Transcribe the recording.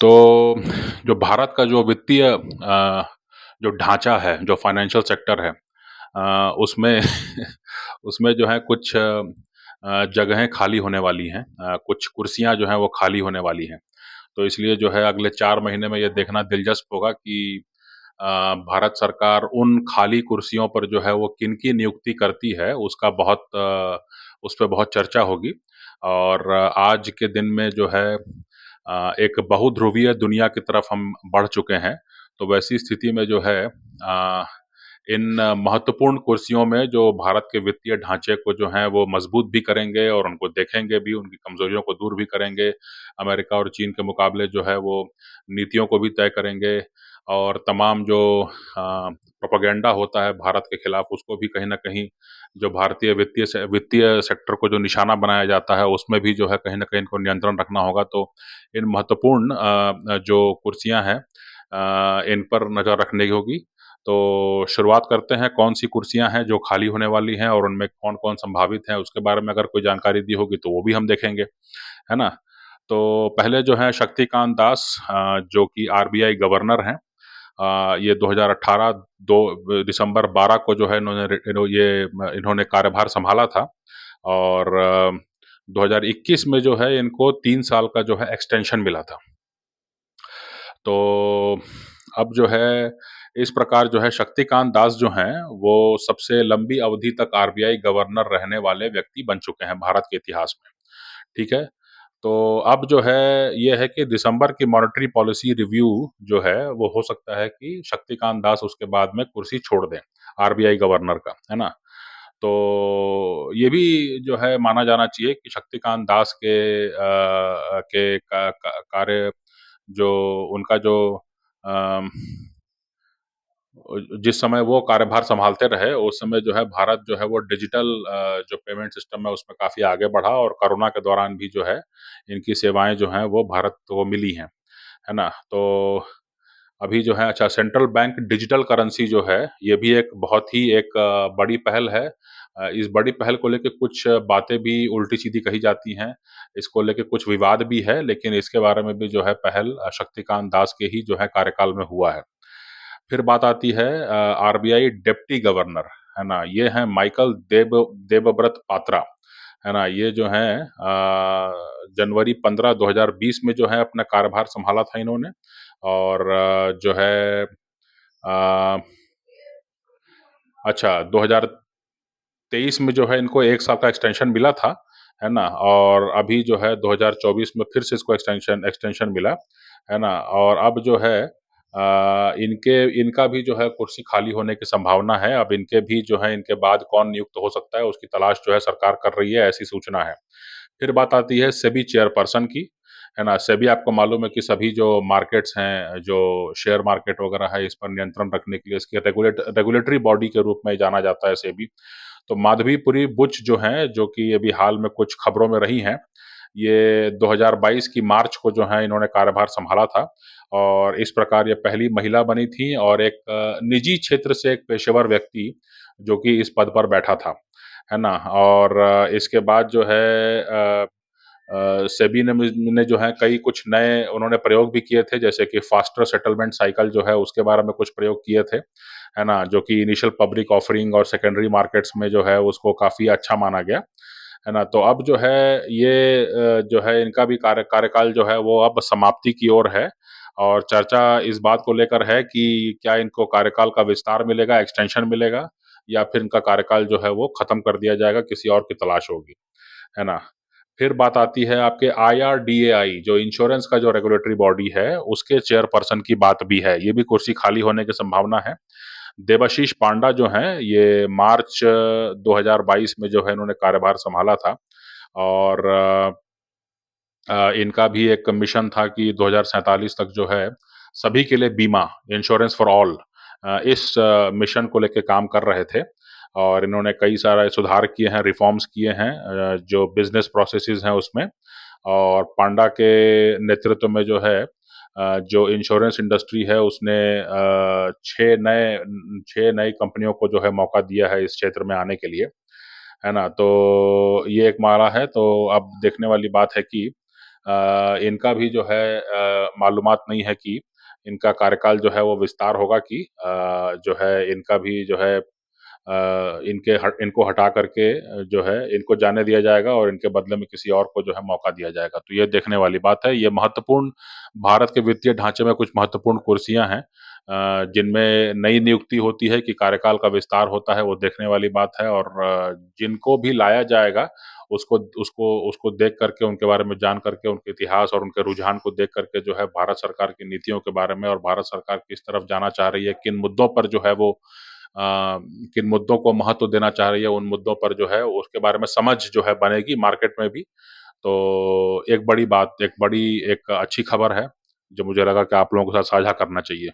तो जो भारत का जो वित्तीय जो ढाँचा है, जो फाइनेंशियल सेक्टर है उसमें उसमें जो है कुछ जगहें खाली होने वाली हैं। कुछ कुर्सियाँ जो हैं वो खाली होने वाली हैं। तो इसलिए जो है अगले 4 महीने में ये देखना दिलचस्प होगा कि भारत सरकार उन खाली कुर्सियों पर जो है वो किन-की नियुक्ति करती है, उसका उस पे बहुत चर्चा होगी। और आज के दिन में जो है एक बहुध्रुवीय दुनिया की तरफ हम बढ़ चुके हैं। तो वैसी स्थिति में जो है इन महत्वपूर्ण कुर्सियों में जो भारत के वित्तीय ढाँचे को जो है वो मजबूत भी करेंगे और उनको देखेंगे भी, उनकी कमज़ोरियों को दूर भी करेंगे। अमेरिका और चीन के मुकाबले जो है वो नीतियों को भी तय करेंगे और तमाम जो प्रोपेगेंडा होता है भारत के खिलाफ उसको भी कहीं न कहीं जो भारतीय वित्तीय सेक्टर को जो निशाना बनाया जाता है उसमें भी जो है कहीं न कहीं इनको नियंत्रण रखना होगा। तो इन महत्वपूर्ण जो कुर्सियाँ हैं इन पर नज़र रखनी होगी। तो शुरुआत करते हैं कौन-सी कुर्सियाँ हैं जो खाली होने वाली हैं और उनमें कौन-कौन संभावित हैं, उसके बारे में अगर कोई जानकारी दी होगी तो वो भी हम देखेंगे, है ना? तो पहले जो है शक्तिकांत दास जो कि आरबीआई गवर्नर हैं। ये 2018 दिसंबर 12 को जो है इन्होंने कार्यभार सँभाला था और 2021 में जो है इनको 3 साल का जो है एक्सटेंशन मिला था। तो अब जो है इस प्रकार जो है शक्तिकांत दास जो हैं, वो सबसे लंबी अवधि तक आरबीआई गवर्नर रहने वाले व्यक्ति बन चुके हैं भारत के इतिहास में, ठीक है? तो अब जो है ये है कि दिसंबर की मॉनेटरी पॉलिसी रिव्यू जो है, वो हो सकता है कि शक्तिकांत दास उसके बाद में कुर्सी छोड़ दें, आरबीआई गवर्नर का, है ना? तो ये भी जो है माना जाना चाहिए कि शक्तिकांत दास के कार्य जो उनका जो अम, जिस समय वो कार्यभार सँभालते रहे, उस समय जो है भारत जो है वो डिजिटल जो पेमेंट सिस्टम है उसमें काफ़ी आगे बढ़ा और कोरोना के दौरान भी जो है, इनकी सेवाएँ जो हैं वो भारत को मिली हैं, है ना? तो अभी जो है अच्छा सेंट्रल बैंक डिजिटल करेंसी जो है, ये भी एक बहुत ही एक बड़ी पहल है। इस बड़ी पहल को लेके कुछ बातें भी उल्टी-सीधी कही जाती हैं। इसको लेके कुछ विवाद भी है, लेकिन इसके बारे में भी जो है पहल शक्तिकांत दास के ही जो है कार्यकाल में हुआ है। फिर बात आती है आरबीआई डिप्टी गवर्नर, है ना? ये हैं माइकल देबव्रत पात्रा, है ना? ये जो हैं जनवरी 15, 2020 में जो है अपना कार्यभार सँभाला था इन्होंने और जो है अ, अच्छा 2023 में जो है इनको 1 साल का एक्सटेंशन मिला था, है ना? और अभी जो है 2024 में फिर से इसको एक्सटेंशन एक्सटेंशन मिला, है ना? और अब जो है इनका भी जो है कुर्सी खाली होने की संभावना है। अब इनके भी जो है इनके बाद कौन नियुक्त हो सकता है उसकी तलाश जो है सरकार कर रही है, ऐसी सूचना है। फिर बात आती है सेबी चेयरपर्सन की, है ना? सेबी आपको मालूम है कि सभी जो मार्केट्स हैं, जो शेयर मार्केट वगैरह है, इस पर नियंत्रण रखने के लिए इसकी रेगुलेटरी बॉडी के रूप में जाना जाता है सेबी। तो माधवीपुरी बुच जो हैं, जो कि अभी हाल में कुछ खबरों में रही हैं, ये 2022 की मार्च को जो है इन्होंने कार्यभार सँभाला था और इस प्रकार ये पहली महिला बनी थी और एक निजी क्षेत्र से एक पेशेवर व्यक्ति, जो कि इस पद पर बैठा था, है ना? और इसके बाद जो है सेबी ने जो है कई कुछ नए उन्होंने प्रयोग भी किए थे, जैसे कि फास्टर सेटलमेंट साइकिल जो है उसके बारे में कुछ प्रयोग किए थे, है ना? जो कि इनिशियल पब्लिक ऑफरिंग और सेकेंडरी मार्केट्स में जो है उसको काफ़ी अच्छा माना गया, है ना? तो अब जो है ये जो है इनका भी कार्यकाल जो है वो अब समाप्ति की ओर है और चर्चा इस बात को लेकर है कि क्या इनको कार्यकाल का विस्तार मिलेगा, एक्सटेंशन मिलेगा या फिर इनका कार्यकाल जो है वो खत्म कर दिया जाएगा, किसी और की तलाश होगी, है ना? फिर बात आती है आपके आईआरडीएआई जो इंश्योरेंस का जो रेगुलेटरी बॉडी है, उसके चेयरपर्सन की बात भी है। ये भी कुर्सी खाली होने की संभावना है। देबाशीष पांडा जो हैं, ये मार्च 2022 में जो है इन्होंने कार्यभार सँभाला था और इनका भी एक मिशन था कि 2047 तक जो है सभी के लिए बीमा, इंश्योरेंस फॉर ऑल इस मिशन को लेके काम कर रहे थे और इन्होंने कई सारे सुधार किए हैं, रिफ़ॉर्म्स किए हैं जो बिज़नेस प्रोसेसेस हैं उसमें और पांडा के नेतृत्व में जो है जो इंश्योरेंस इंडस्ट्री है उसने 6 नई कंपनियों को जो है मौका दिया है इस क्षेत्र में आने के लिए, है ना? तो ये एक मामला है, तो अब देखने वाली बात है कि इनका भी जो है मालूमात नहीं है कि इनका कार्यकाल जो है वो विस्तार होगा कि जो है इनका भी जो है इनको हटा कर के जो है इनको जाने दिया जाएगा और इनके बदले में किसी और को जो है मौका दिया जाएगा। तो ये देखने वाली बात है। ये महत्वपूर्ण भारत के वित्तीय ढाँचे में कुछ महत्वपूर्ण कुर्सियाँ हैं जिनमें नई नियुक्ति होती है कि कार्यकाल का विस्तार होता है, वो देखने वाली बात है और जिनको भी लाया जाएगा, उसको उसको उसको देख कर के, उनके बारे में जान कर के, उनके इतिहास और उनके रुझान को देख कर के जो है भारत सरकार की नीतियों के बारे में और भारत सरकार किस तरफ जाना चाह रही है, किन मुद्दों पर जो है वो अ, किन मुद्दों को महत्व देना चाह रही है, उन मुद्दों पर जो है उसके बारे में समझ जो है बनेगी मार्केट में भी। तो एक बड़ी अच्छी खबर है, जो मुझे लगा कि आप लोगों के साथ साझा करना चाहिए।